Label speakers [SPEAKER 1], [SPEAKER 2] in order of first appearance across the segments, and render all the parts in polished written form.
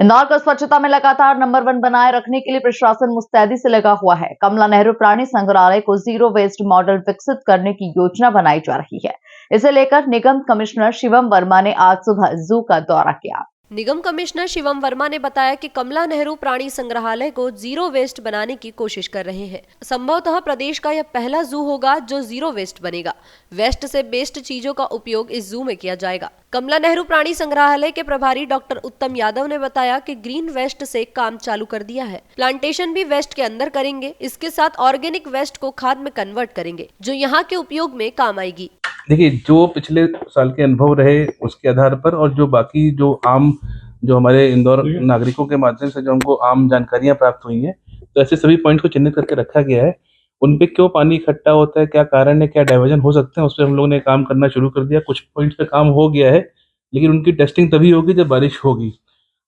[SPEAKER 1] इंदौर को स्वच्छता में लगातार नंबर 1 बनाए रखने के लिए प्रशासन मुस्तैदी से लगा हुआ है। कमला नेहरू प्राणी संग्रहालय को जीरो वेस्ट मॉडल विकसित करने की योजना बनाई जा रही है। इसे लेकर निगम कमिश्नर शिवम वर्मा ने आज सुबह जू का दौरा किया।
[SPEAKER 2] निगम कमिश्नर शिवम वर्मा ने बताया कि कमला नेहरू प्राणी संग्रहालय को जीरो वेस्ट बनाने की कोशिश कर रहे हैं। संभवतः प्रदेश का यह पहला जू होगा जो जीरो वेस्ट बनेगा। वेस्ट से बेस्ट चीजों का उपयोग इस जू में किया जाएगा। कमला नेहरू प्राणी संग्रहालय के प्रभारी डॉक्टर उत्तम यादव ने बताया कि ग्रीन वेस्ट से काम चालू कर दिया है। प्लांटेशन भी वेस्ट के अंदर करेंगे। इसके साथ ऑर्गेनिक वेस्ट को खाद में कन्वर्ट करेंगे, जो यहाँ के उपयोग में काम आएगी।
[SPEAKER 3] देखिए, जो पिछले साल के अनुभव रहे उसके आधार पर और जो बाकी जो हमारे इंदौर नागरिकों के माध्यम से जो हमको आम जानकारियां प्राप्त हुई हैं, तो ऐसे सभी पॉइंट को चिन्हित करके रखा गया है। उन पे क्यों पानी इकट्ठा होता है, क्या कारण है, क्या डाइवर्जन हो सकते हैं, उस पर हम लोगों ने काम करना शुरू कर दिया। कुछ पॉइंट्स पे काम हो गया है, लेकिन उनकी टेस्टिंग तभी होगी जब बारिश होगी।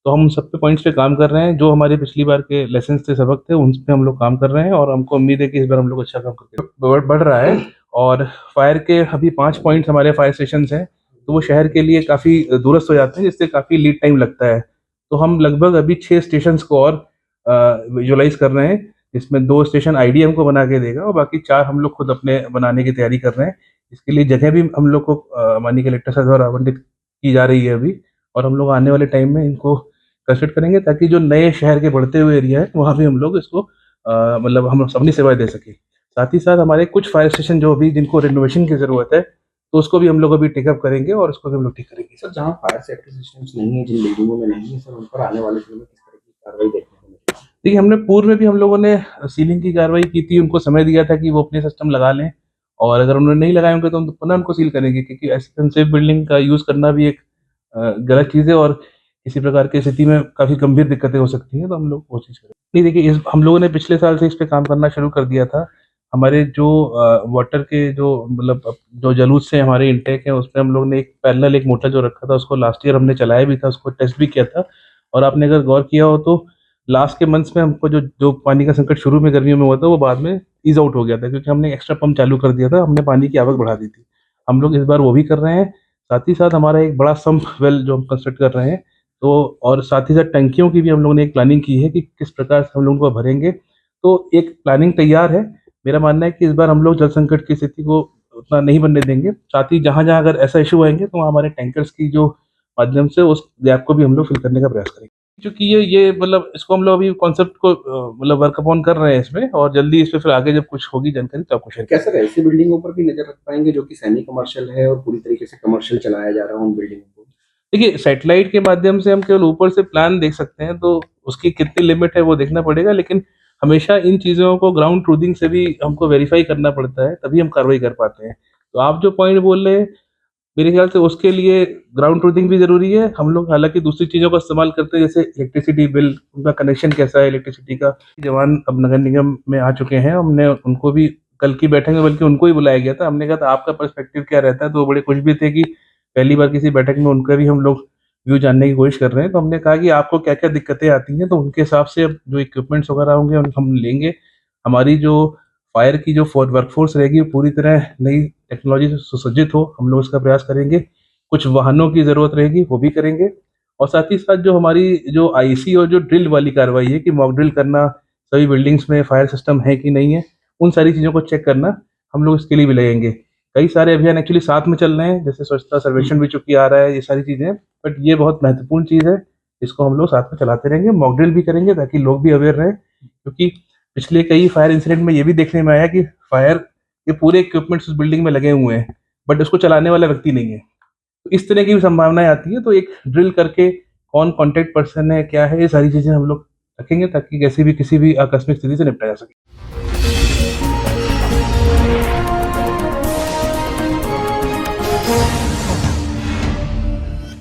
[SPEAKER 3] तो हम सब पे पॉइंट्स पे काम कर रहे हैं। जो हमारे पिछली बार के लेसन थे, सबक थे, उन पे हम लोग काम कर रहे हैं और हमको उम्मीद है कि इस बार हम लोग अच्छा काम करके बढ़ रहा है। और फायर के अभी 5 पॉइंट्स हमारे फायर स्टेशन हैं, तो वो शहर के लिए काफ़ी दूरस्थ हो जाते हैं, जिससे काफ़ी लीड टाइम लगता है। तो हम लगभग अभी 6 स्टेशंस को और विजुअलाइज कर रहे हैं, इसमें 2 स्टेशन आईडीएम को बना के देगा और बाकी 4 हम लोग खुद अपने बनाने की तैयारी कर रहे हैं। इसके लिए जगह भी हम लोग को माननीय कलेक्टर साहब द्वारा आवंटित की जा रही है अभी, और हम लोग आने वाले टाइम में इनको कंस्ट्रक्ट करेंगे ताकि जो नए शहर के बढ़ते हुए एरिया है वहाँ भी हम लोग इसको मतलब हम अपनी सेवाएं दे सकें। साथ ही साथ हमारे कुछ फायर स्टेशन जो भी जिनको रिनोवेशन की ज़रूरत है, तो उसको भी हम लोग अभी टेकअप करेंगे और उसको भी हम लोग ठीक करेंगे।
[SPEAKER 4] सर, जहाँ फायर सेफ्टी सिस्टम्स नहीं है, जिन बिल्डिंगों में नहीं है सर, उन पर आने वाले दिनों में किस तरह की कार्रवाई देखने को मिलेगी?
[SPEAKER 3] देखिए, हमने पूर्व में भी हम लोगों ने सीलिंग की कार्रवाई की थी, उनको समय दिया था कि वो अपने सिस्टम लगा लें, और अगर उन्होंने नहीं लगाए होंगे तो हम पुनः उनको सील करेंगे, क्योंकि ऐसी अनसेफ बिल्डिंग का यूज़ करना भी एक गलत चीज़ है और किसी प्रकार की स्थिति में काफ़ी गंभीर दिक्कतें हो सकती हैं, तो हम लोग कोशिश करें। नहीं, देखिए, हम लोगों ने पिछले साल से इस पे काम करना शुरू कर दिया था। हमारे जो वाटर के जो मतलब जो जलूस से हमारे इंटेक है, उसमें हम लोग ने एक पैरेलल एक मोटर जो रखा था, उसको लास्ट ईयर हमने चलाया भी था, उसको टेस्ट भी किया था। और आपने अगर गौर किया हो तो लास्ट के मंथ्स में हमको जो पानी का संकट शुरू में गर्मियों में हुआ था, वो बाद में ईज़ आउट हो गया था, क्योंकि हमने एक्स्ट्रा पंप चालू कर दिया था, हमने पानी की आवक बढ़ा दी थी। हम लोग इस बार वो भी कर रहे हैं। साथ ही साथ हमारा एक बड़ा सम्प वेल जो हम कंस्ट्रक्ट कर रहे हैं, तो और साथ ही साथ टंकियों की भी हम लोगों ने एक प्लानिंग की है कि किस प्रकार से हम लोग उनको भरेंगे। तो एक प्लानिंग तैयार है। मेरा मानना है कि इस बार हम लोग जल संकट की स्थिति को उतना नहीं बनने देंगे। साथ ही जहाँ-जहाँ अगर ऐसा इश्यू आएँगे, तो वहाँ हमारे टैंकर्स की जो माध्यम से उस गैप को भी हम लोग फिल करने का प्रयास करेंगे। क्योंकि ये मतलब इसको हम लोग अभी कॉन्सेप्ट को मतलब वर्क अपॉन कर रहे हैं इसमें, और जल्दी इस पे फिर आगे जब कुछ होगी जानकारी तो आपको शेयर
[SPEAKER 4] क्या सर ऐसी बिल्डिंगों पर भी नजर रख पाएंगे जो कि सेमी कमर्शियल है और पूरी तरीके से कमर्शियल चलाया जा रहा है उन बिल्डिंगों को?
[SPEAKER 3] देखिए, सैटेलाइट के माध्यम से हम केवल ऊपर से प्लान देख सकते हैं, तो उसकी कितनी लिमिट है वो देखना पड़ेगा, लेकिन हमेशा इन चीज़ों को ग्राउंड ट्रूथिंग से भी हमको वेरीफाई करना पड़ता है, तभी हम कार्रवाई कर पाते हैं। तो आप जो पॉइंट बोल रहे हैं, मेरे ख्याल से उसके लिए ग्राउंड ट्रूथिंग भी ज़रूरी है। हम लोग हालाँकि दूसरी चीज़ों का इस्तेमाल करते हैं, जैसे इलेक्ट्रिसिटी बिल, उनका कनेक्शन कैसा है इलेक्ट्रिसिटी का। जवान अब नगर निगम में आ चुके हैं, हमने उनको भी कल की बैठक में बल्कि उनको ही बुलाया गया था। हमने कहा था आपका पर्सपेक्टिव क्या रहता है, तो वो बड़े खुश भी थे कि पहली बार किसी बैठक में उनका भी हम लोग व्यू जानने की कोशिश कर रहे हैं। तो हमने कहा कि आपको क्या-क्या दिक्कतें आती हैं, तो उनके हिसाब से अब जो इक्विपमेंट्स वगैरह होंगे उनको हम लेंगे। हमारी जो फायर की जो वर्कफोर्स रहेगी, वो पूरी तरह नई टेक्नोलॉजी से सुसज्जित हो, हम लोग इसका प्रयास करेंगे। कुछ वाहनों की ज़रूरत रहेगी, वो भी करेंगे। और साथ ही साथ जो हमारी जो आईसी और जो ड्रिल वाली कार्रवाई है कि मॉक ड्रिल करना, सभी बिल्डिंग्स में फायर सिस्टम है कि नहीं है, उन सारी चीज़ों को चेक करना, हम लोग इसके लिए भी लगेंगे। कई सारे अभियान एक्चुअली साथ में चल रहे हैं, जैसे स्वच्छता सर्वेक्षण भी चूँकि आ रहा है, ये सारी चीज़ें, बट ये बहुत महत्वपूर्ण चीज़ है, इसको हम लोग साथ में चलाते रहेंगे। मॉक ड्रिल भी करेंगे ताकि लोग भी अवेयर रहें, क्योंकि पिछले कई फायर इंसिडेंट में ये भी देखने में आया कि फायर के पूरे इक्विपमेंट्स उस बिल्डिंग में लगे हुए हैं, बट उसको चलाने वाला व्यक्ति नहीं है। तो इस तरह की भी संभावनाएँ आती हैं, तो एक ड्रिल करके कौन कॉन्टैक्ट पर्सन है, क्या है, ये सारी चीज़ें हम लोग रखेंगे ताकि कैसी भी किसी भी आकस्मिक स्थिति से निपटा जा सके।